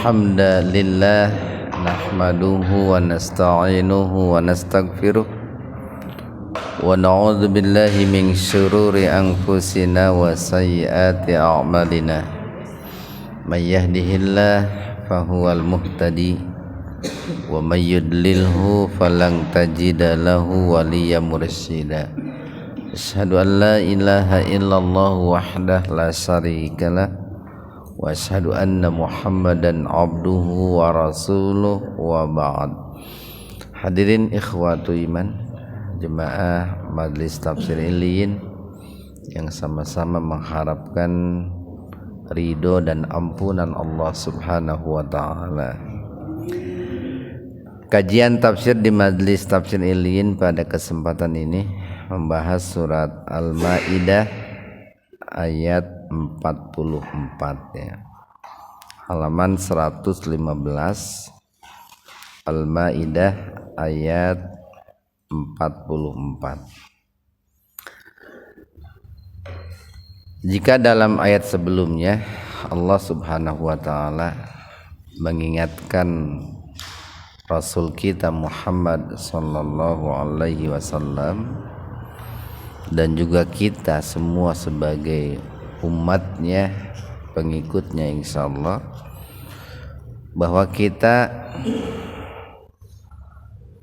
الحمد لله نحمده ونستعينه ونستغفره ونعوذ بالله من شرور أنفسنا وسيئات أعمالنا من يهده الله فهو المهتدي ومن يضلله فلن تجد له وليا مرشدا أشهد أن لا إله إلا الله وحده لا شريك له وأشهد أن محمدا عبده ورسوله وبعد. Hadirin ikhwatu iman, jemaah Majelis Tafsir Iliyin yang sama-sama mengharapkan ridho dan ampunan Allah Subhanahu wa taala. Kajian tafsir di Majelis Tafsir Iliyin pada kesempatan ini membahas surat Al-Maidah ayat 44 ya. Halaman 115, Al-Maidah ayat 44. Jika dalam ayat sebelumnya Allah Subhanahu wa taala mengingatkan Rasul kita Muhammad sallallahu alaihi wasallam dan juga kita semua sebagai umatnya, pengikutnya insyaallah, bahwa kita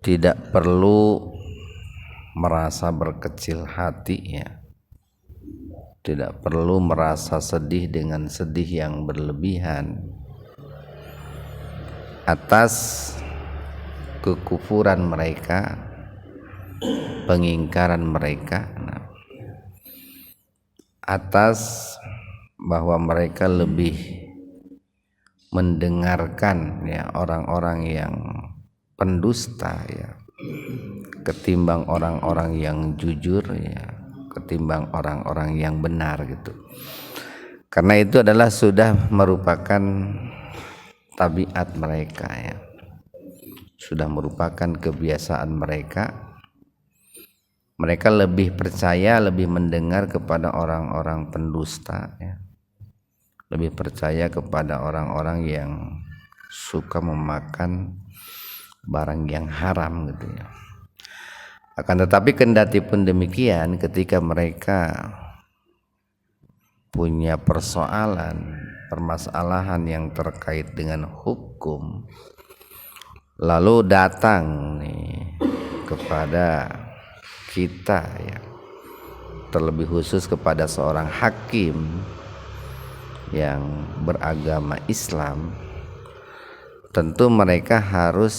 tidak perlu merasa berkecil hati ya. Tidak perlu merasa sedih dengan sedih yang berlebihan atas kekufuran mereka, pengingkaran mereka, atas bahwa mereka lebih mendengarkan ya orang-orang yang pendusta ya, ketimbang orang-orang yang jujur ya, ketimbang orang-orang yang benar gitu. Karena itu adalah sudah merupakan tabiat mereka ya, sudah merupakan kebiasaan mereka. Mereka lebih percaya, lebih mendengar kepada orang-orang pendusta ya. Lebih percaya kepada orang-orang yang suka memakan barang yang haram gitu ya. Akan tetapi kendati pun demikian, ketika mereka punya permasalahan yang terkait dengan hukum, lalu datang nih kepada kita ya, terlebih khusus kepada seorang hakim yang beragama Islam, tentu mereka harus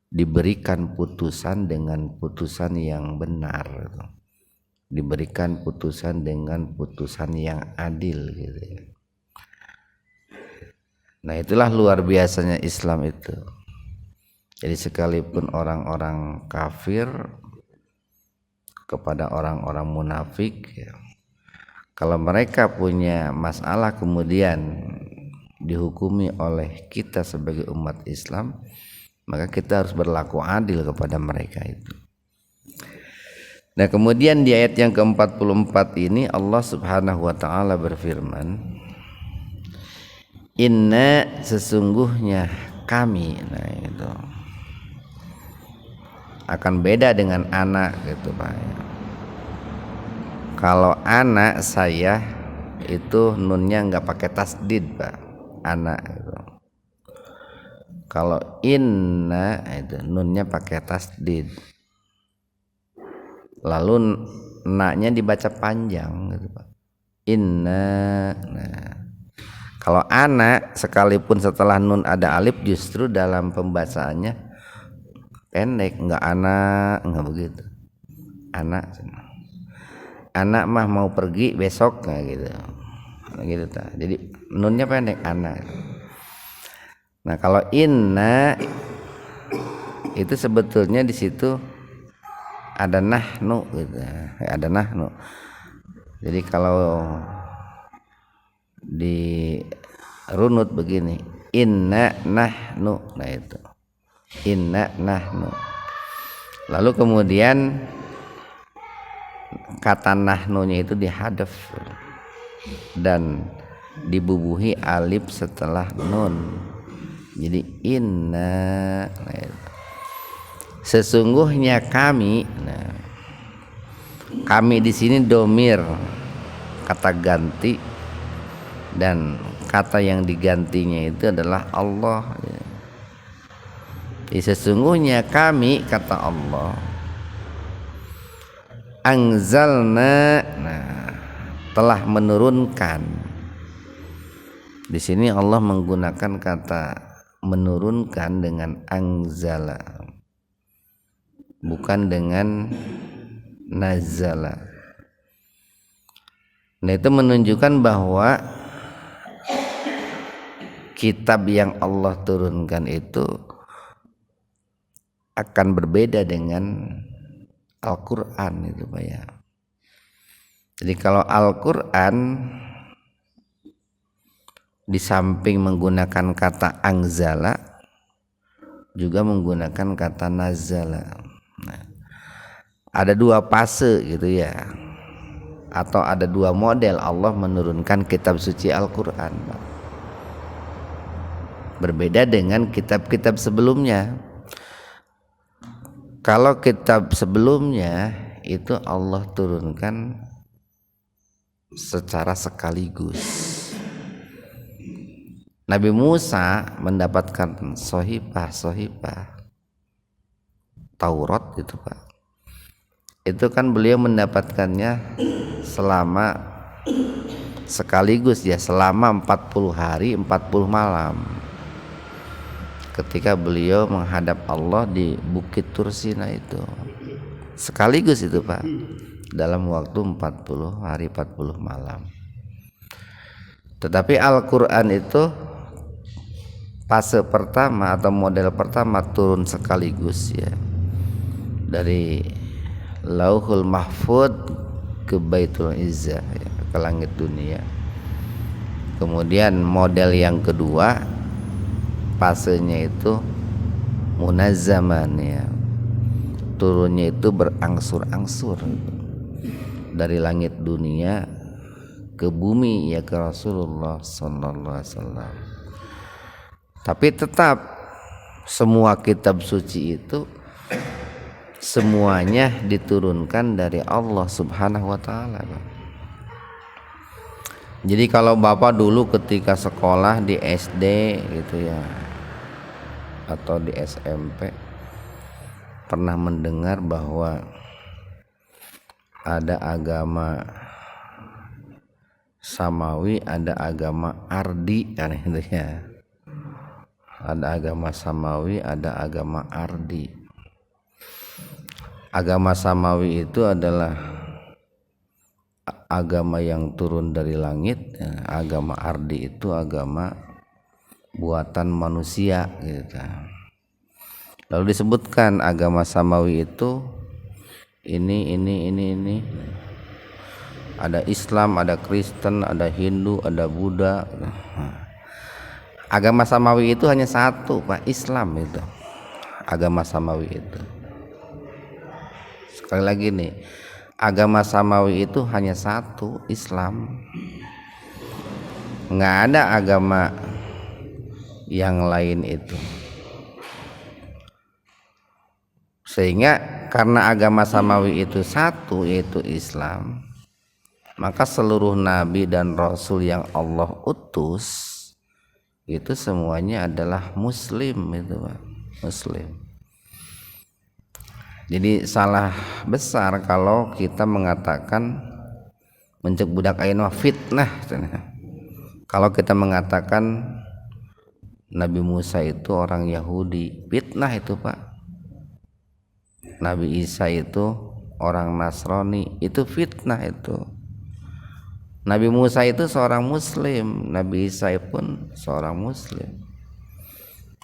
diberikan putusan dengan putusan yang benar, diberikan putusan dengan putusan yang adil gitu ya. Nah, itulah luar biasanya Islam itu. Jadi sekalipun orang-orang kafir kepada orang-orang munafik ya, kalau mereka punya masalah kemudian dihukumi oleh kita sebagai umat Islam, maka kita harus berlaku adil kepada mereka itu. Nah, kemudian di ayat yang ke-44 ini Allah Subhanahu wa taala berfirman, inna, sesungguhnya kami. Nah, itu akan beda dengan anak gitu Pak. Kalau anak saya itu nunnya nggak pakai tasdid Pak, anak gitu. Kalau inna itu nunnya pakai tasdid, lalu naknya dibaca panjang gitu Pak, inna. Nah, kalau anak sekalipun setelah nun ada alif, justru dalam pembacaannya pendek, enggak anak, enggak begitu. Anak mah mau pergi besok nggak gitu. Gitu ta. Jadi nunnya pendek, anak. Nah, kalau inna itu sebetulnya di situ ada nahnu gitu. Ada nahnu. Jadi kalau di runut begini, inna nahnu, nah itu inna nahnu. Lalu kemudian kata nahnunya itu dihadaf dan dibubuhi alif setelah nun, jadi inna. Sesungguhnya kami, kami di sini domir kata ganti, dan kata yang digantinya itu adalah Allah. Jadi sesungguhnya kami, kata Allah, anzalna, telah menurunkan. Di sini Allah menggunakan kata menurunkan dengan anzala, bukan dengan nazala. Nah, itu menunjukkan bahwa kitab yang Allah turunkan itu akan berbeda dengan Al-Quran itu Pak ya. Jadi kalau Al-Quran di samping menggunakan kata anzala juga menggunakan kata nazala. Nah, ada dua fase gitu ya, atau ada dua model Allah menurunkan kitab suci Al-Quran, berbeda dengan kitab-kitab sebelumnya. Kalau kitab sebelumnya itu Allah turunkan secara sekaligus. Nabi Musa mendapatkan sohifah Taurat gitu Pak. Itu kan beliau mendapatkannya selama sekaligus ya, selama 40 hari 40 malam. Ketika beliau menghadap Allah di Bukit Tursina itu sekaligus itu Pak, dalam waktu 40 hari 40 malam. Tetapi Al-Quran itu fase pertama atau model pertama turun sekaligus ya, dari Lauhul Mahfud ke Baitul Izzah ya, ke langit dunia. Kemudian model yang kedua fasenya itu munazzaman ya, turunnya itu berangsur-angsur dari langit dunia ke bumi ya, ke Rasulullah sallallahu alaihi wasallam. Tapi tetap semua kitab suci itu semuanya diturunkan dari Allah Subhanahu wa taala. Jadi kalau Bapak dulu ketika sekolah di SD gitu ya, atau di SMP pernah mendengar bahwa ada agama Samawi, ada agama Ardi kan itu ya. Ada agama Samawi, ada agama Ardi. Agama Samawi itu adalah agama yang turun dari langit, agama Ardi itu agama buatan manusia gitu. Lalu disebutkan agama Samawi itu ini. Ada Islam, ada Kristen, ada Hindu, ada Buddha. Agama Samawi itu hanya satu Pak, Islam itu. Agama Samawi itu. Sekali lagi nih, agama Samawi itu hanya satu, Islam. Nggak ada agama yang lain itu. Sehingga karena agama Samawi itu satu, yaitu Islam, maka seluruh nabi dan rasul yang Allah utus itu semuanya adalah muslim itu Pak, muslim. Jadi salah besar kalau kita mengatakan mencek budak ayeuna fitnah. Kalau kita mengatakan Nabi Musa itu orang Yahudi, fitnah itu Pak. Nabi Isa itu orang Nasrani, itu fitnah itu. Nabi Musa itu seorang muslim, Nabi Isa pun seorang muslim.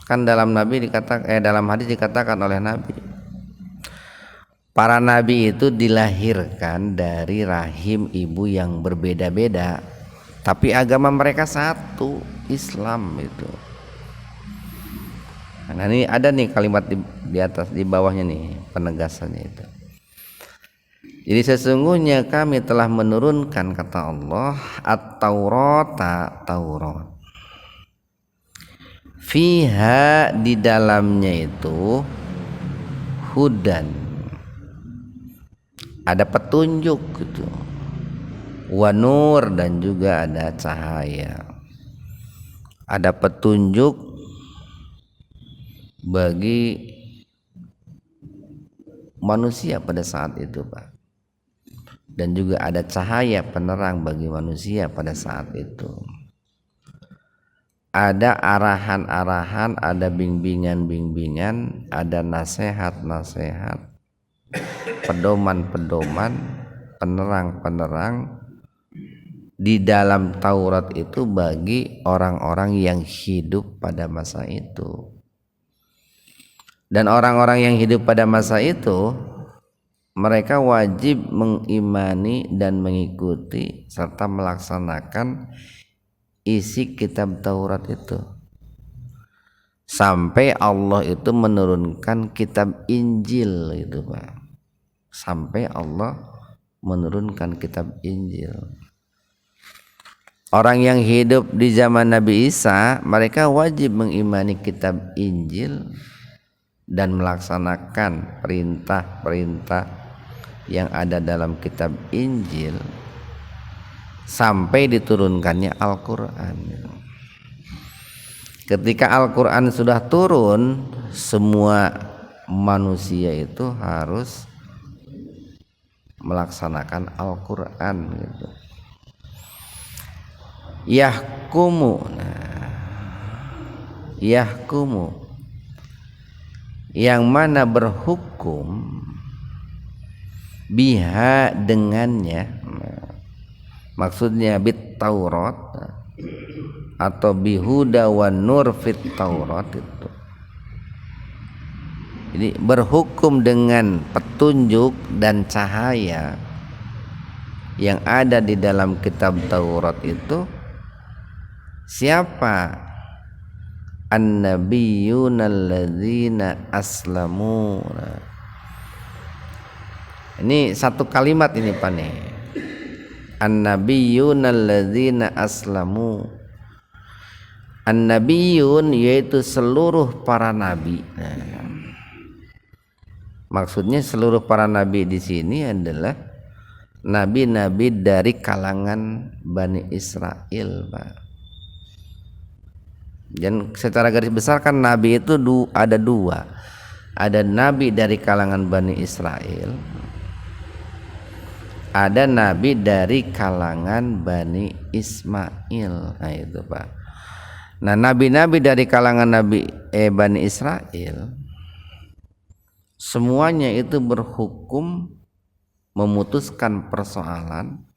Kan dalam dalam hadis dikatakan oleh Nabi, para nabi itu dilahirkan dari rahim ibu yang berbeda-beda, tapi agama mereka satu, Islam itu. Nah ini ada nih kalimat di atas, di bawahnya nih penegasannya itu. Jadi sesungguhnya kami telah menurunkan, kata Allah, at-Taurata, Taurat. Fiha, di dalamnya itu hudan, ada petunjuk gitu, wa nur, dan juga ada cahaya, ada petunjuk bagi manusia pada saat itu, Pak, dan juga ada cahaya penerang bagi manusia pada saat itu. Ada arahan-arahan, ada bimbingan-bimbingan, ada nasihat-nasihat, pedoman-pedoman, penerang-penerang di dalam Taurat itu bagi orang-orang yang hidup pada masa itu. Dan orang-orang yang hidup pada masa itu, mereka wajib mengimani dan mengikuti serta melaksanakan isi kitab Taurat itu, sampai Allah itu menurunkan kitab Injil itu, Pak. Sampai Allah menurunkan kitab Injil. Orang yang hidup di zaman Nabi Isa, mereka wajib mengimani kitab Injil dan melaksanakan perintah-perintah yang ada dalam kitab Injil sampai diturunkannya Al-Quran. Ketika Al-Quran sudah turun, semua manusia itu harus melaksanakan Al-Quran gitu. Yahkumu, yahkumu, yang mana berhukum, biha, dengannya, maksudnya bit Taurat atau bihuda wan nur fit Taurat itu. Jadi berhukum dengan petunjuk dan cahaya yang ada di dalam kitab Taurat itu siapa? An-nabiyyuna alladzina aslamu. Ini satu kalimat ini, Pak nih. An-nabiyyuna alladzina aslamu. An-nabiyyun yaitu seluruh para nabi. Maksudnya seluruh para nabi di sini adalah nabi-nabi dari kalangan Bani Israel, Pak. Dan secara garis besar kan nabi itu ada dua. Ada nabi dari kalangan Bani Israel, ada nabi dari kalangan Bani Ismail. Nah itu, Pak. Nah, nabi-nabi dari kalangan Bani Israel semuanya itu berhukum, memutuskan persoalan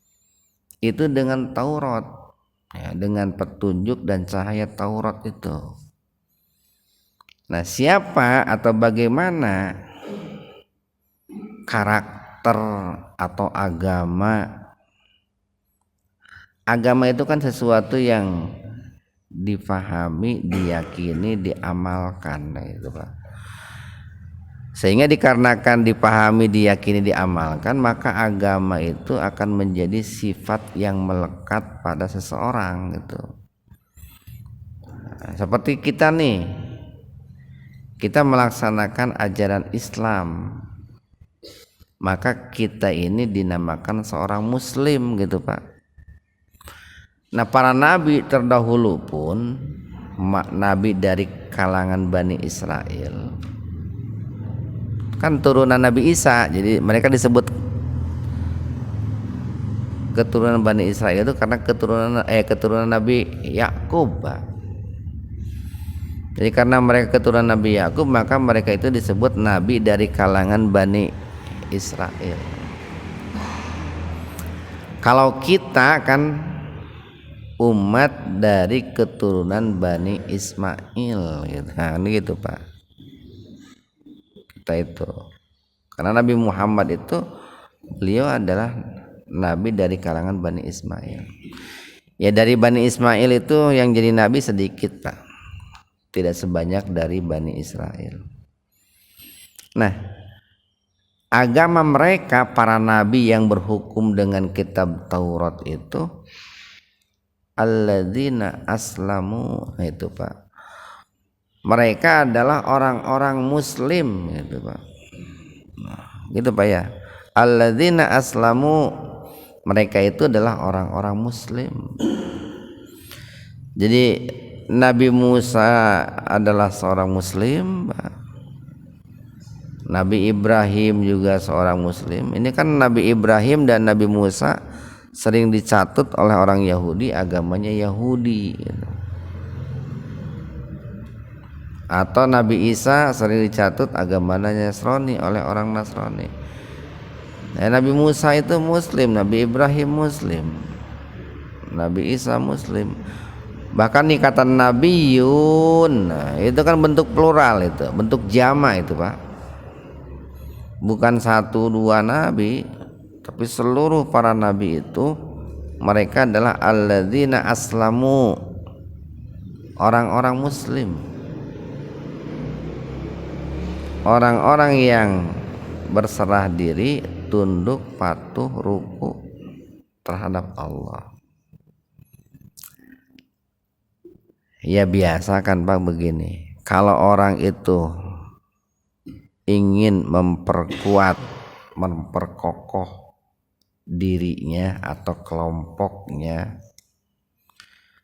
itu dengan Taurat, ya, dengan petunjuk dan cahaya Taurat itu. Nah, siapa atau bagaimana karakter atau agama? Agama itu kan sesuatu yang difahami, diyakini, diamalkan, nah itu, Pak. Sehingga dikarenakan dipahami, diyakini, diamalkan, maka agama itu akan menjadi sifat yang melekat pada seseorang gitu. Nah, seperti kita nih, kita melaksanakan ajaran Islam, maka kita ini dinamakan seorang muslim gitu, Pak. Nah, para nabi terdahulu pun nabi dari kalangan Bani Israel kan turunan Nabi Isa, jadi mereka disebut keturunan Bani Israel itu karena keturunan Nabi Yakub, Pak. Jadi karena mereka keturunan Nabi Yakub, maka mereka itu disebut nabi dari kalangan Bani Israel. Kalau kita kan umat dari keturunan Bani Ismail gitu. Nah, ini gitu, Pak. Kita itu karena Nabi Muhammad itu beliau adalah nabi dari kalangan Bani Ismail. Ya, dari Bani Ismail itu yang jadi nabi sedikit, Pak. Tidak sebanyak dari Bani Israel. Nah, agama mereka para nabi yang berhukum dengan kitab Taurat itu alladzina aslamu, itu Pak, mereka adalah orang-orang muslim gitu Pak. Gitu Pak ya. Alladzina aslamu, mereka itu adalah orang-orang muslim. Jadi Nabi Musa adalah seorang muslim, Pak. Nabi Ibrahim juga seorang muslim. Ini kan Nabi Ibrahim dan Nabi Musa sering dicatut oleh orang Yahudi, agamanya Yahudi gitu. Atau Nabi Isa sering dicatut agamanya Nasrani oleh orang Nasrani. Nah, Nabi Musa itu muslim, Nabi Ibrahim muslim, Nabi Isa muslim. Bahkan ikatan nabiyun, nah, itu kan bentuk plural, itu bentuk jama itu Pak. Bukan satu dua nabi, tapi seluruh para nabi itu mereka adalah alladzina aslamu, orang-orang muslim, orang-orang yang berserah diri, tunduk, patuh, ruku terhadap Allah. Ya biasa kan Pak begini, kalau orang itu ingin memperkuat, memperkokoh dirinya atau kelompoknya,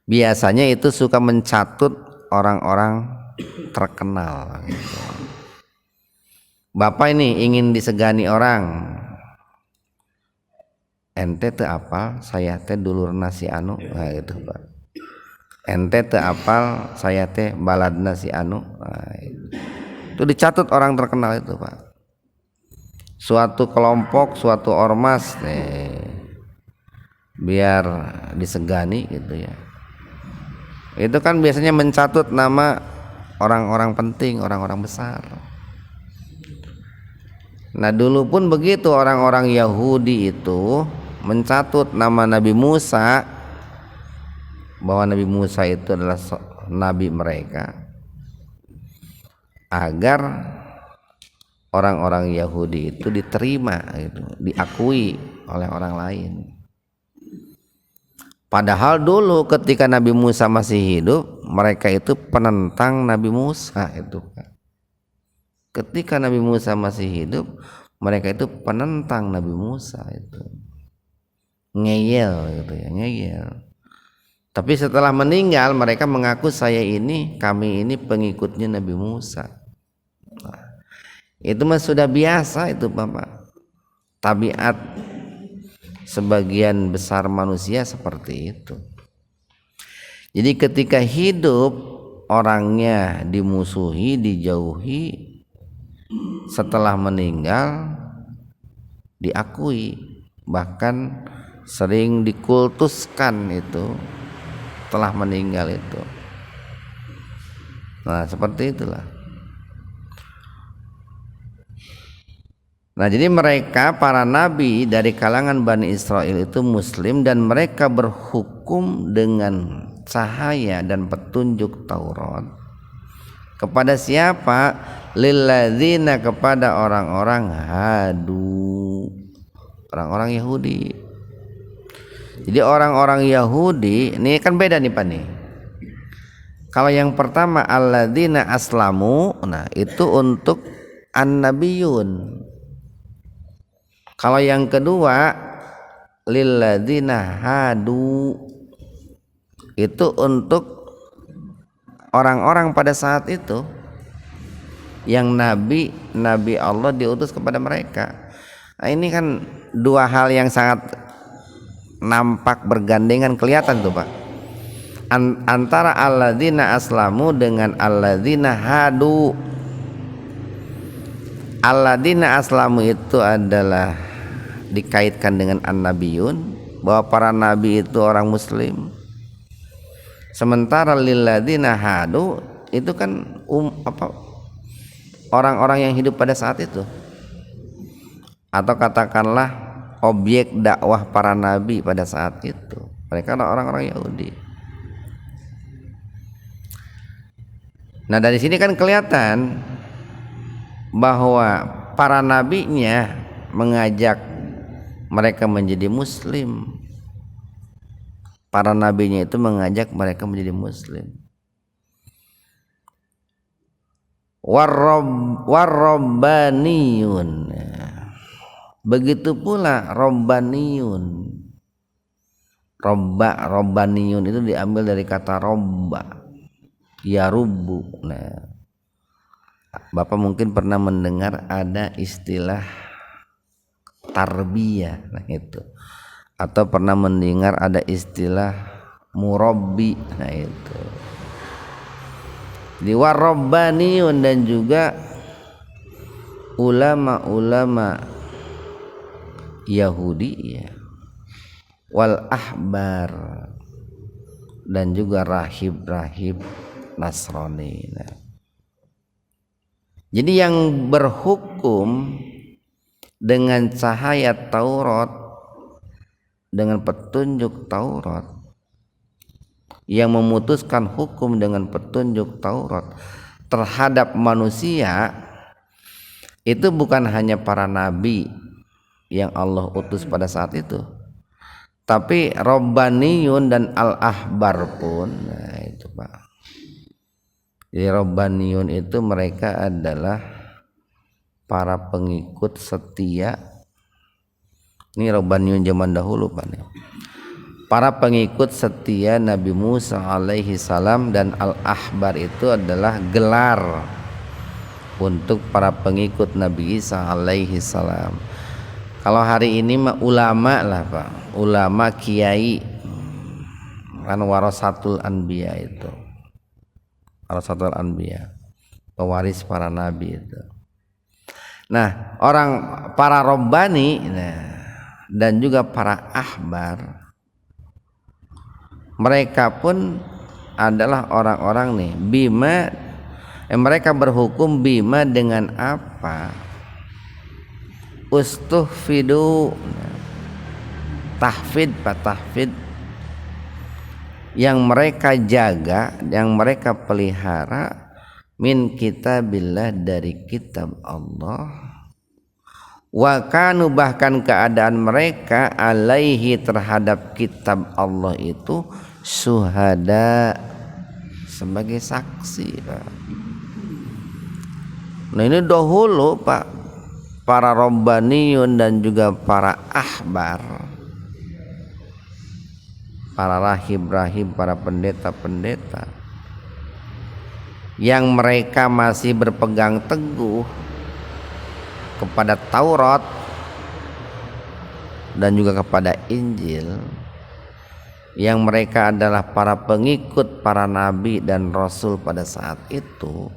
biasanya itu suka mencatut orang-orang terkenal gitu. Bapak ini ingin disegani orang, ente teu apal saya teh dulur nasi anu, nah gitu Pak. Ente teu apal saya teh baladna si anu, nah, itu dicatut orang terkenal itu Pak. Suatu kelompok, suatu ormas biar disegani gitu ya. Itu kan biasanya mencatut nama orang-orang penting, orang-orang besar. Nah dulu pun begitu, orang-orang Yahudi itu mencatut nama Nabi Musa, bahwa Nabi Musa itu adalah nabi mereka, agar orang-orang Yahudi itu diterima gitu, diakui oleh orang lain. Padahal dulu ketika Nabi Musa masih hidup, mereka itu penentang Nabi Musa itu. Ketika Nabi Musa masih hidup, mereka itu penentang Nabi Musa itu, ngeyel gitu ya, ngeyel. Tapi setelah meninggal mereka mengaku kami ini pengikutnya Nabi Musa. Nah, itu mah sudah biasa itu Bapak. Tabiat sebagian besar manusia seperti itu. Jadi ketika hidup orangnya dimusuhi, dijauhi, setelah meninggal diakui, bahkan sering dikultuskan itu telah meninggal itu. Nah seperti itulah. Nah jadi mereka para nabi dari kalangan Bani Israel itu muslim, dan mereka berhukum dengan cahaya dan petunjuk Taurat kepada siapa? Lilladzina, kepada orang-orang hadu, orang-orang Yahudi. Jadi orang-orang Yahudi ini kan beda nih Pak nih. Kalau yang pertama alladzina aslamu, nah itu untuk an-nabiyun. Kalau yang kedua lilladzina hadu, itu untuk orang-orang pada saat itu yang nabi Allah diutus kepada mereka. Nah ini kan dua hal yang sangat nampak bergandengan, kelihatan tuh Pak, antara alladzina aslamu dengan alladzina hadu. Alladzina aslamu itu adalah dikaitkan dengan an-nabiyun, bahwa para nabi itu orang muslim. Sementara lilladzina hadu itu kan orang-orang yang hidup pada saat itu, atau katakanlah objek dakwah para nabi pada saat itu. Mereka adalah orang-orang Yahudi. Nah dari sini kan kelihatan bahwa para nabinya mengajak mereka menjadi muslim. Para nabinya itu mengajak mereka menjadi muslim. Warrabbaniyun, begitu pula robbaniyun. Robbaniyun itu diambil dari kata robba, yarubbu. Nah, Bapak mungkin pernah mendengar ada istilah tarbiyah, nah itu, atau pernah mendengar ada istilah murabbi, nah itu. Di warrabbaniyun, dan juga ulama-ulama Yahudi ya, wal ahbar, dan juga rahib-rahib Nasrani. Nah, jadi yang berhukum dengan cahaya Taurat, dengan petunjuk Taurat, yang memutuskan hukum dengan petunjuk Taurat terhadap manusia, itu bukan hanya para nabi yang Allah utus pada saat itu, tapi Robbaniyun dan Al-Ahbar pun. Nah itu Pak. Jadi Robbaniyun itu mereka adalah para pengikut setia. Ini Robbaniyun zaman dahulu Pak. Para pengikut setia Nabi Musa alaihi salam, dan Al-Ahbar itu adalah gelar untuk para pengikut Nabi Isa alaihi salam. Kalau hari ini mah ulama lah Pak, ulama kiai, kan warasatul anbiya itu, warasatul anbiya, pewaris para nabi itu. Nah, para robbani, dan juga para ahbar, mereka pun adalah orang-orang nih bima, mereka berhukum bima dengan apa? Ustuhfidu, tahfid, tahfid, yang mereka jaga, yang mereka pelihara, min kitabillah, dari kitab Allah, wa kanu, bahkan keadaan mereka alaihi, terhadap kitab Allah itu, syuhada, sebagai saksi Pak. Nah ini dahulu Pak, para robbaniyun dan juga para ahbar, para rahib-rahib, para pendeta-pendeta, yang mereka masih berpegang teguh kepada Taurat dan juga kepada Injil, yang mereka adalah para pengikut para nabi dan rasul pada saat itu,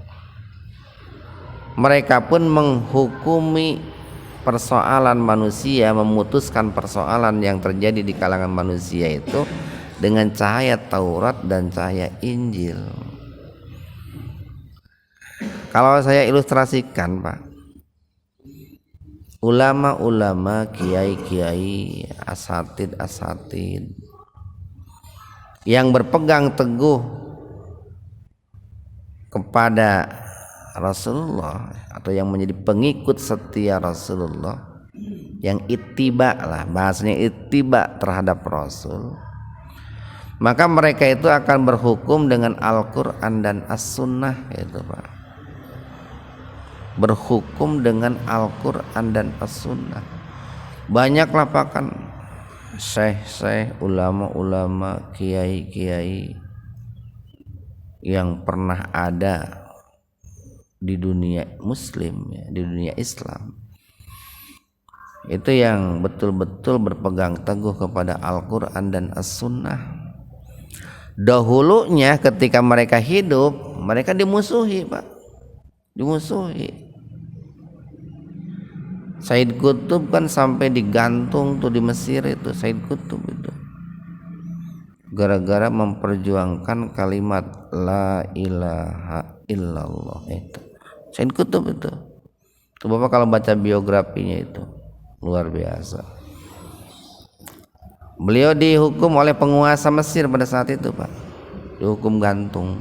mereka pun menghukumi persoalan manusia, memutuskan persoalan yang terjadi di kalangan manusia itu dengan cahaya Taurat dan cahaya Injil. Kalau saya ilustrasikan Pak, ulama-ulama, kiai-kiai, asatid yang berpegang teguh kepada Rasulullah, atau yang menjadi pengikut setia Rasulullah, yang ittiba lah, bahasanya ittiba terhadap Rasul, maka mereka itu akan berhukum dengan Al-Quran dan As-Sunnah itu Pak. Berhukum dengan Al-Quran dan As-Sunnah. Banyaklah Pak, kan syekh-syekh, ulama-ulama, kiai-kiai yang pernah ada di dunia muslim ya, di dunia Islam, itu yang betul-betul berpegang teguh kepada Al-Quran dan As-Sunnah. Dahulunya ketika mereka hidup, mereka dimusuhi Pak, dimusuhi. Said Qutb kan sampai digantung tuh di Mesir itu, Said Qutb itu, gara-gara memperjuangkan kalimat la ilaha illallah itu. Said Qutb itu Bapak kalau baca biografinya itu luar biasa. Beliau dihukum oleh penguasa Mesir pada saat itu Pak, dihukum gantung.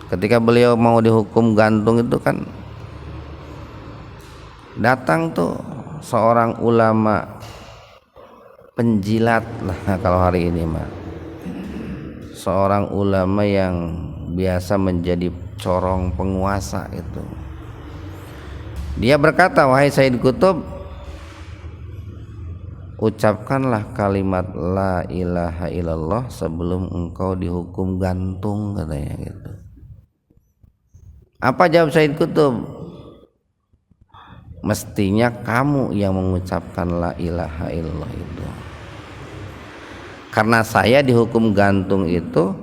Ketika beliau mau dihukum gantung itu kan Datang tuh seorang ulama penjilat lah kalau hari ini mah, seorang ulama yang biasa menjadi corong penguasa itu. Dia berkata, wahai Sayyid Qutb, ucapkanlah kalimat la ilaha illallah sebelum engkau dihukum gantung, katanya gitu. Apa jawab Sayyid Qutb? Mestinya kamu yang mengucapkan la ilaha illallah itu, karena saya dihukum gantung itu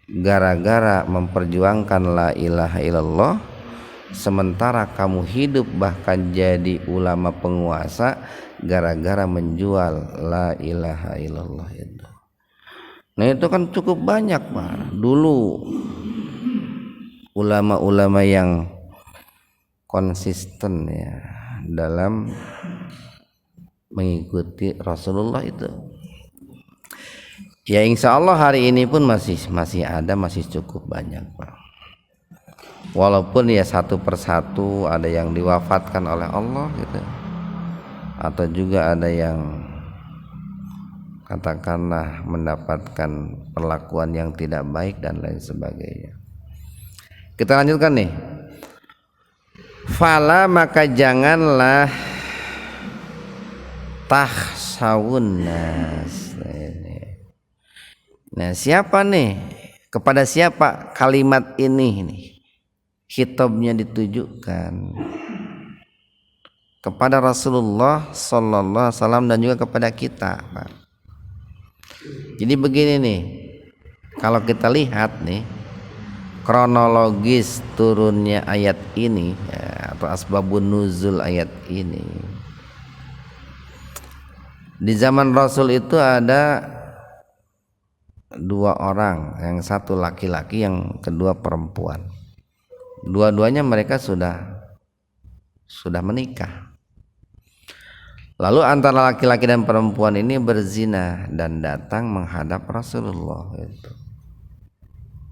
gara-gara memperjuangkan la ilaha illallah, sementara kamu hidup bahkan jadi ulama penguasa gara-gara menjual la ilaha illallah itu. Nah itu kan cukup banyak Pak dulu ulama-ulama yang konsisten ya dalam mengikuti Rasulullah itu. Ya insya Allah hari ini pun masih ada, masih cukup banyak Pak. Walaupun ya satu persatu ada yang diwafatkan oleh Allah gitu, atau juga ada yang katakanlah mendapatkan perlakuan yang tidak baik dan lain sebagainya. Kita lanjutkan nih. Fala maka janganlah tahsawun nas. Nah siapa nih, kepada siapa kalimat ini nih khitabnya ditujukan? Kepada Rasulullah sallallahu alaihi wasallam dan juga kepada kita Pak. Jadi begini nih, kalau kita lihat nih kronologis turunnya ayat ini ya, atau asbabun nuzul ayat ini, di zaman Rasul itu ada dua orang, yang satu laki-laki, yang kedua perempuan. Dua-duanya mereka sudah menikah. Lalu antara laki-laki dan perempuan ini berzina dan datang menghadap Rasulullah itu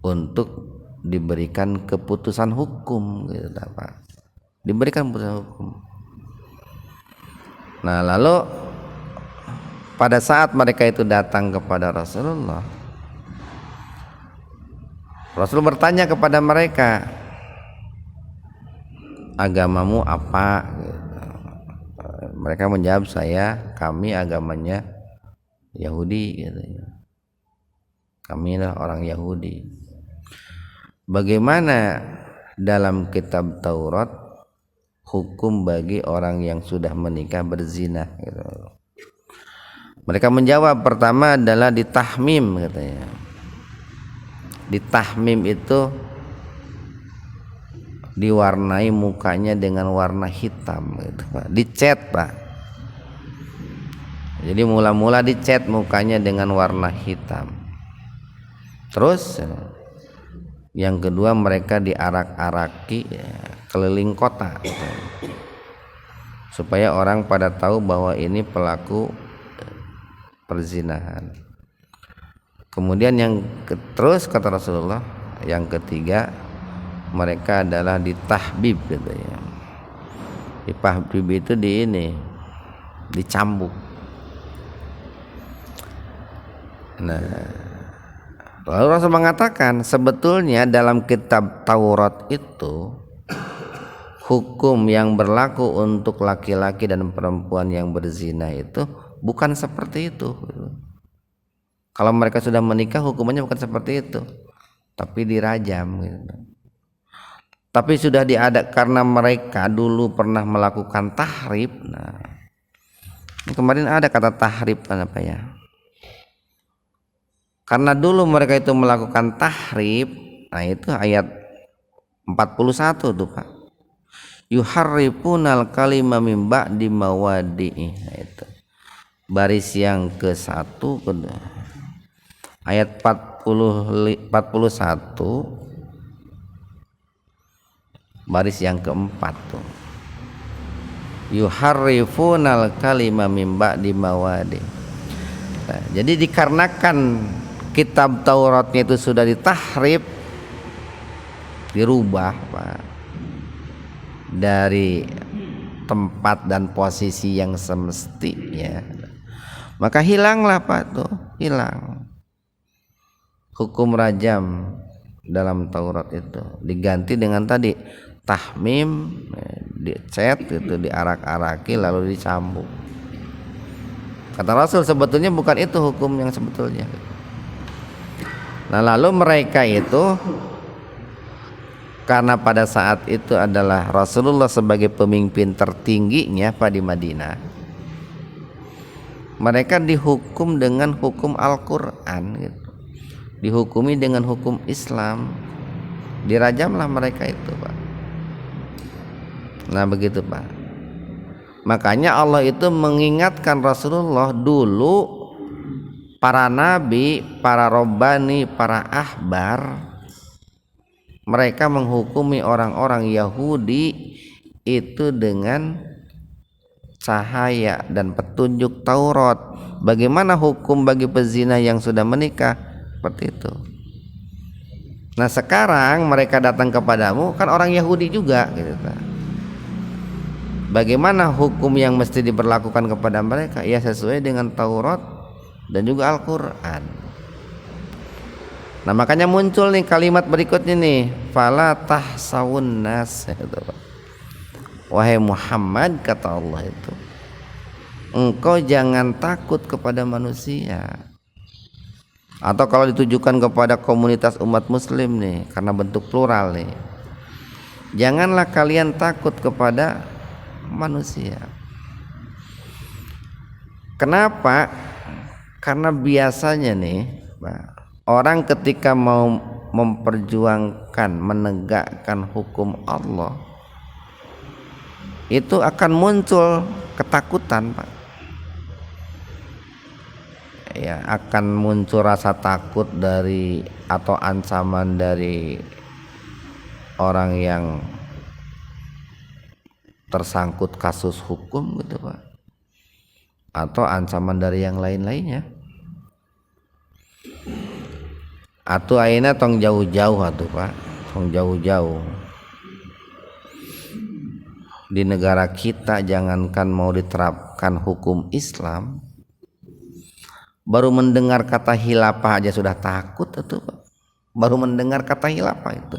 untuk diberikan keputusan hukum gitu Pak. Diberikan keputusan hukum. Nah lalu pada saat mereka itu datang kepada Rasulullah, Rasul bertanya kepada mereka, agamamu apa? Mereka menjawab, kami agamanya Yahudi katanya. Kami adalah orang Yahudi. Bagaimana dalam kitab Taurat hukum bagi orang yang sudah menikah berzina gitu. Mereka menjawab, pertama adalah ditahmim katanya. Ditahmim itu diwarnai mukanya dengan warna hitam gitu Pak. Dicet Pak. Jadi mula-mula dicet mukanya dengan warna hitam. Terus yang kedua mereka diarak-araki ya, keliling kota gitu, supaya orang pada tahu bahwa ini pelaku perzinahan. Kemudian terus kata Rasulullah, yang ketiga mereka adalah ditahbib gitu ya. Ditahbib itu dicambuk. Nah lalu Rasul mengatakan sebetulnya dalam kitab Taurat itu hukum yang berlaku untuk laki-laki dan perempuan yang berzina itu bukan seperti itu. Kalau mereka sudah menikah hukumannya bukan seperti itu, tapi dirajam gitu. Tapi sudah diadak karena mereka dulu pernah melakukan tahrib. Nah kemarin ada kata tahrib apa ya? Karena dulu mereka itu melakukan tahrib, nah itu ayat 41 tuh Pak. Yuharrifunal kalima min ba'di mawadi'i. Nah itu. Baris yang ke-1 ayat 41 baris yang ke-4 tuh. Yuharrifunal kalima min ba'di mawadi'i. Nah, jadi dikarenakan kitab Tauratnya itu sudah ditahrib, dirubah Pak, dari tempat dan posisi yang semestinya, maka hilanglah Pak tuh, hilang hukum rajam dalam Taurat itu, diganti dengan tadi tahmim, dicet itu, diarak-araki lalu dicambuk. Kata Rasul sebetulnya bukan itu hukum yang sebetulnya. Nah lalu mereka itu karena pada saat itu adalah Rasulullah sebagai pemimpin tertingginya Pak di Madinah, mereka dihukum dengan hukum Al-Quran gitu, dihukumi dengan hukum Islam, dirajamlah mereka itu Pak. Nah begitu Pak. Makanya Allah itu mengingatkan Rasulullah dulu, para nabi, para robbani, para ahbar, mereka menghukumi orang-orang Yahudi itu dengan cahaya dan petunjuk Taurat. Bagaimana hukum bagi pezina yang sudah menikah? Seperti itu. Nah sekarang mereka datang kepadamu, kan orang Yahudi juga gitu. Bagaimana hukum yang mesti diberlakukan kepada mereka? Ya sesuai dengan Taurat dan juga Al-Quran. Nah makanya muncul nih kalimat berikutnya nih, fala tahsawun nas, wahai Muhammad, kata Allah itu, engkau jangan takut kepada manusia. Atau kalau ditujukan kepada komunitas umat muslim nih, karena bentuk plural nih, janganlah kalian takut kepada manusia. Kenapa? Karena biasanya nih orang ketika mau memperjuangkan, menegakkan hukum Allah, itu akan muncul ketakutan Pak. Ya, akan muncul rasa takut dari atau ancaman dari orang yang tersangkut kasus hukum gitu Pak, atau ancaman dari yang lain-lainnya. Atau ayeuna tong jauh-jauh atuh Pak, tong jauh-jauh. Di negara kita jangankan mau diterapkan hukum Islam, baru mendengar kata khilafah aja sudah takut atuh Pak. Baru mendengar kata khilafah itu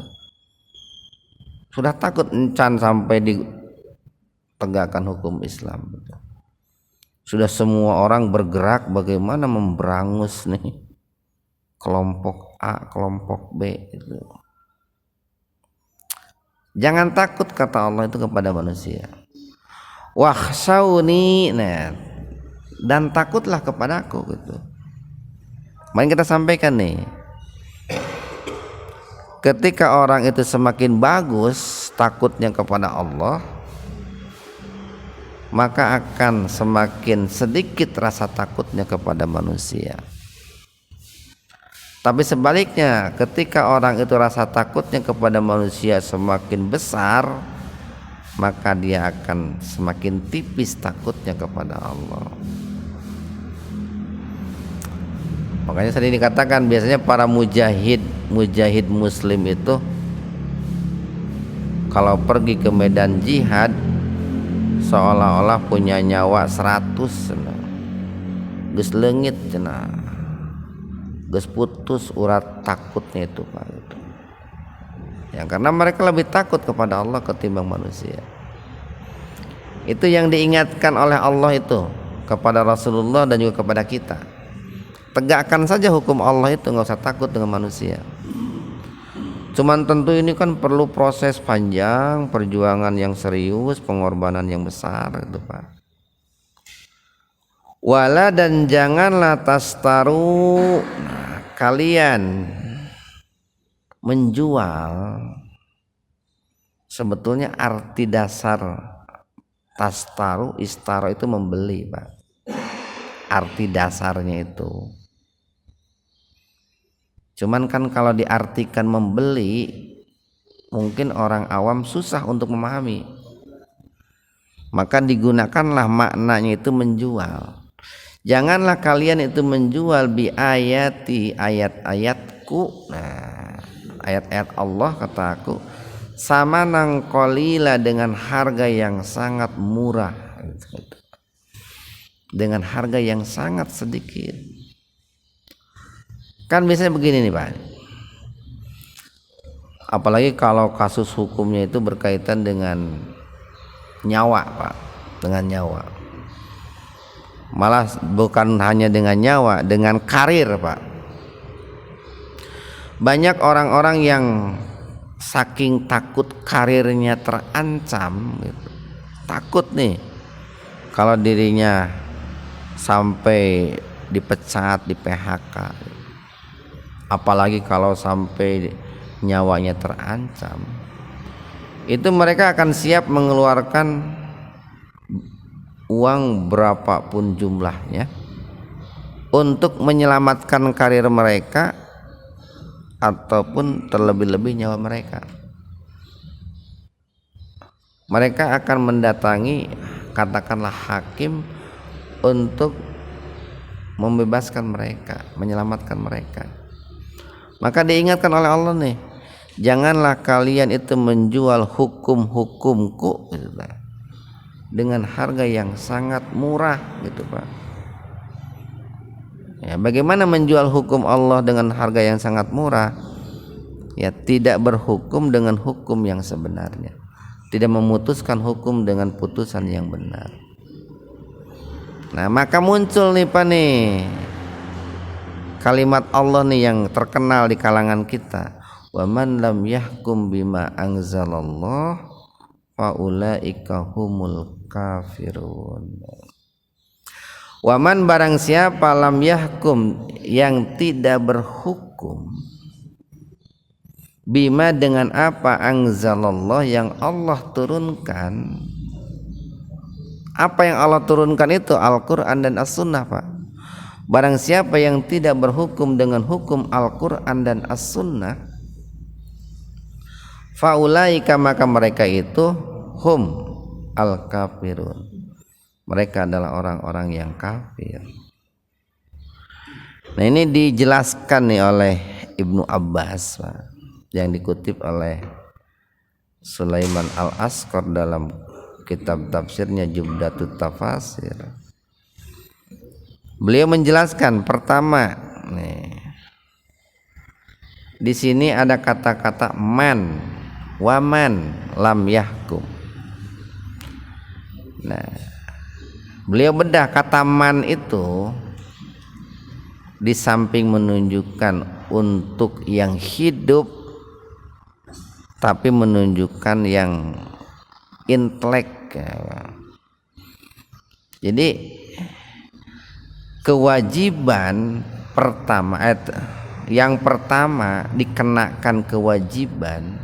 sudah takut, encan sampai ditegakkan hukum Islam. Sudah semua orang bergerak bagaimana memberangus nih kelompok A, kelompok B itu. Jangan takut kata Allah itu kepada manusia. Wakhshawni, nah, dan takutlah kepadaku gitu. Mari kita sampaikan nih. Ketika orang itu semakin bagus takutnya kepada Allah, maka akan semakin sedikit rasa takutnya kepada manusia. Tapi sebaliknya, ketika orang itu rasa takutnya kepada manusia semakin besar, maka dia akan semakin tipis takutnya kepada Allah. Makanya tadi dikatakan biasanya para mujahid muslim itu kalau pergi ke medan jihad seolah-olah punya nyawa 100, geus leungit cenah, geus putus urat takutnya itu Pak. Ya karena mereka lebih takut kepada Allah ketimbang manusia. Itu yang diingatkan oleh Allah itu kepada Rasulullah dan juga kepada kita. Tegakkan saja hukum Allah itu, nggak usah takut dengan manusia. Cuman tentu ini kan perlu proses panjang, perjuangan yang serius, pengorbanan yang besar itu Pak. Wala, dan janganlah tastaru, kalian menjual. Sebetulnya arti dasar tastaru, istaro itu membeli Pak. Arti dasarnya itu. Cuman kan kalau diartikan membeli, mungkin orang awam susah untuk memahami. Maka digunakanlah maknanya itu menjual. Janganlah kalian itu menjual bi ayati, ayat-ayatku. Nah, ayat-ayat Allah kata aku, samanan qalila, dengan harga yang sangat murah, dengan harga yang sangat sedikit. Kan biasanya begini nih Pak, apalagi kalau kasus hukumnya itu berkaitan dengan nyawa Pak, dengan nyawa, malah bukan hanya dengan nyawa, dengan karir Pak. Banyak orang-orang yang saking takut karirnya terancam gitu, takut nih kalau dirinya sampai dipecat, di PHK, apalagi kalau sampai nyawanya terancam, itu mereka akan siap mengeluarkan uang berapapun jumlahnya untuk menyelamatkan karir mereka ataupun terlebih-lebih nyawa mereka. Mereka akan mendatangi katakanlah hakim untuk membebaskan mereka, menyelamatkan mereka. Maka diingatkan oleh Allah nih, janganlah kalian itu menjual hukum-hukumku gitu, dengan harga yang sangat murah gitu Pak. Ya, bagaimana menjual hukum Allah dengan harga yang sangat murah? Ya, tidak berhukum dengan hukum yang sebenarnya, tidak memutuskan hukum dengan putusan yang benar. Nah, maka muncul nih Pak nih kalimat Allah nih yang terkenal di kalangan kita, wa man lam yahkum bima anzalallah fa ulaika humul kafirun. Wa man, barang siapa, lam yahkum, yang tidak berhukum, bima, dengan apa, anzalallah, yang Allah turunkan. Apa yang Allah turunkan itu Al-Quran dan As-Sunnah Pak. Barang siapa yang tidak berhukum dengan hukum Al-Quran dan As-Sunnah, faulaika, maka mereka itu hum al-kafirun, mereka adalah orang-orang yang kafir. Nah, ini dijelaskan nih oleh Ibnu Abbas Pak, yang dikutip oleh Sulaiman Al-Asqar dalam kitab tafsirnya Jubdatut Tafasir. Beliau menjelaskan, pertama nih, di sini ada kata-kata man, waman lam yahkum. Nah, beliau bedah kata man itu di samping menunjukkan untuk yang hidup, tapi menunjukkan yang intelek. Jadi kewajiban pertama, yang pertama dikenakan kewajiban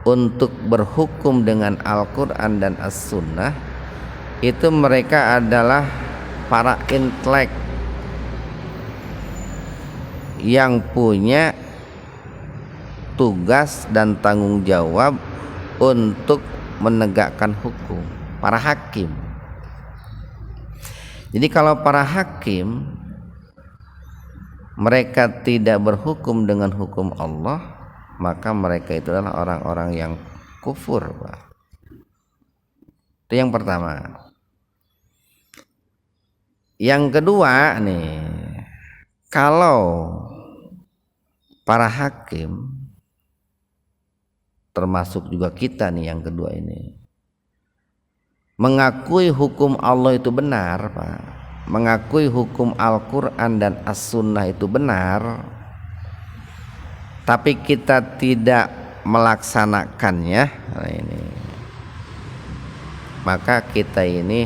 untuk berhukum dengan Al-Quran dan As-Sunnah, itu mereka adalah para intelek yang punya tugas dan tanggung jawab untuk menegakkan hukum, para hakim. Jadi kalau para hakim mereka tidak berhukum dengan hukum Allah, maka mereka itu adalah orang-orang yang kufur Pak. Itu yang pertama. Yang kedua nih, kalau para hakim, termasuk juga kita nih yang kedua ini, mengakui hukum Allah itu benar Pak, mengakui hukum Al-Quran dan As-Sunnah itu benar, tapi kita tidak melaksanakannya, nah ini, maka kita ini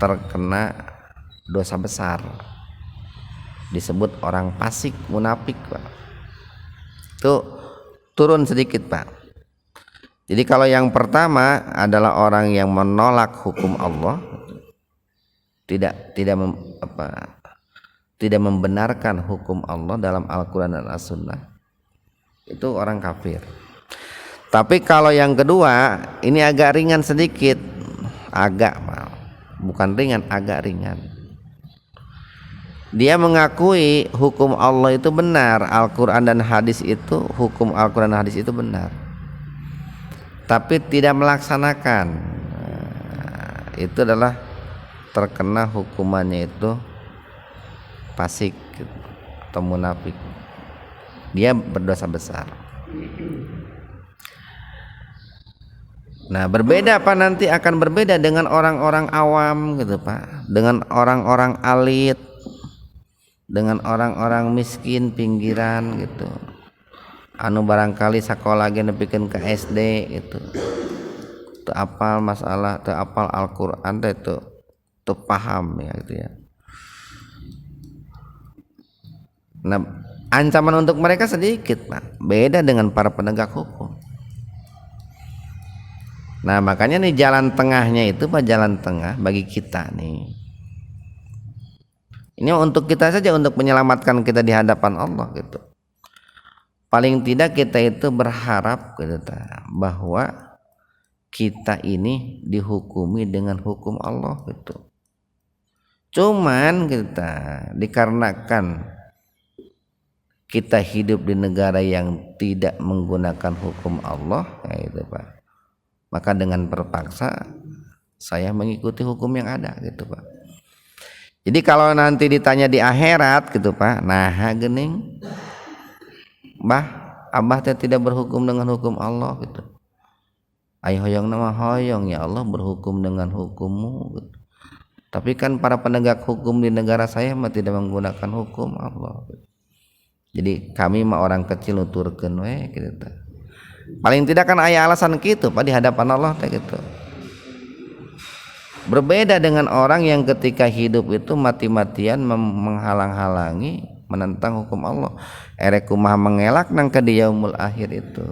terkena dosa besar, disebut orang fasik, munafik Pak. Itu turun sedikit Pak. Jadi kalau yang pertama adalah orang yang menolak hukum Allah, tidak membenarkan hukum Allah dalam Al-Quran dan As-Sunnah, itu orang kafir. Tapi kalau yang kedua ini agak ringan sedikit, bukan ringan, agak ringan. Dia mengakui hukum Allah itu benar, Al-Quran dan hadis itu, hukum Al-Quran dan hadis itu benar, tapi tidak melaksanakan, itu adalah terkena hukumannya itu fasik atau munafik. Dia berdosa besar. Nah, berbeda apa nanti akan berbeda dengan orang-orang awam gitu Pak, dengan orang-orang alit, dengan orang-orang miskin pinggiran gitu. Anu barangkali sekolah ge nepikeun ke SD gitu. Teu apal masalah, teu apal Al-Qur'an teh itu teu paham ya gitu ya. Nah, ancaman untuk mereka sedikit Pak, beda dengan para penegak hukum. Nah, makanya nih jalan tengahnya itu Pak, jalan tengah bagi kita nih. Ini untuk kita saja, untuk menyelamatkan kita di hadapan Allah gitu. Paling tidak kita itu berharap gitu, bahwa kita ini dihukumi dengan hukum Allah gitu. Cuman kita dikarenakan kita hidup di negara yang tidak menggunakan hukum Allah, ya gitu Pak. Maka dengan terpaksa saya mengikuti hukum yang ada gitu Pak. Jadi kalau nanti ditanya di akhirat gitu Pak, nah gening Abah teh tidak berhukum dengan hukum Allah gitu. Ai hoyong nama hoyong, ya Allah berhukum dengan hukummu gitu. Tapi kan para penegak hukum di negara saya mah tidak menggunakan hukum Allah gitu. Jadi kami mah orang kecil nuturkeun we gitu. Paling tidak kan aya alasan gitu Pak di hadapan Allah teh gitu. Berbeda dengan orang yang ketika hidup itu mati-matian menghalang-halangi, menentang hukum Allah. Erek kumaha mengelak nang ka di yaumul akhir itu.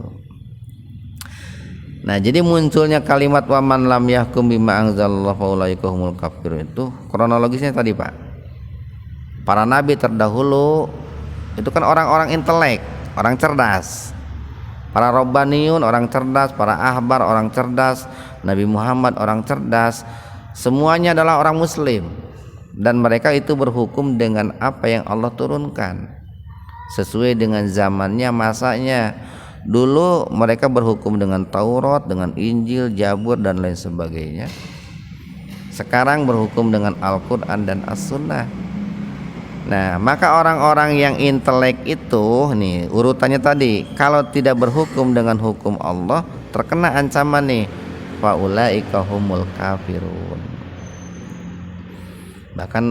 Nah, jadi munculnya kalimat wa man lam yahkum bima anzalallahu faulaika humul kafirun itu kronologisnya tadi Pak. Para nabi terdahulu itu kan orang-orang intelek, orang cerdas. Para Rabbaniyun orang cerdas, para ahbar orang cerdas, Nabi Muhammad orang cerdas, semuanya adalah orang muslim, dan mereka itu berhukum dengan apa yang Allah turunkan sesuai dengan zamannya, masanya. Dulu mereka berhukum dengan Taurat, dengan Injil, Zabur dan lain sebagainya. Sekarang berhukum dengan Al-Quran dan As-Sunnah. Nah, maka orang-orang yang intelek itu nih urutannya tadi, kalau tidak berhukum dengan hukum Allah terkena ancaman nih, faulaika humul kafirun. Bahkan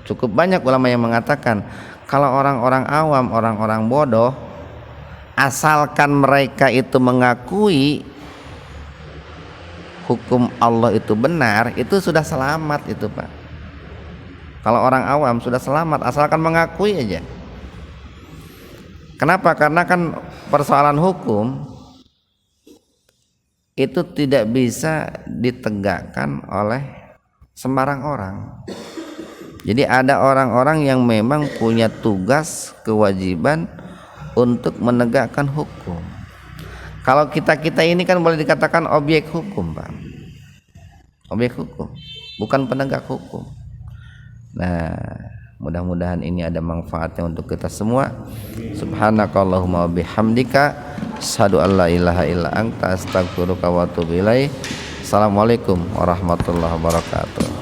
cukup banyak ulama yang mengatakan kalau orang-orang awam, orang-orang bodoh, asalkan mereka itu mengakui hukum Allah itu benar, itu sudah selamat itu Pak. Kalau orang awam sudah selamat asalkan mengakui aja. Kenapa? Karena kan persoalan hukum itu tidak bisa ditegakkan oleh sembarang orang. Jadi ada orang-orang yang memang punya tugas, kewajiban untuk menegakkan hukum. Kalau kita ini kan boleh dikatakan objek hukum Pak. Objek hukum, bukan penegak hukum. Nah, mudah-mudahan ini ada manfaatnya untuk kita semua. Subhanakallahumma wa bihamdika asyhadu an la ilaha illa anta astaghfiruka wa atubu ilaik. Assalamualaikum warahmatullahi wabarakatuh.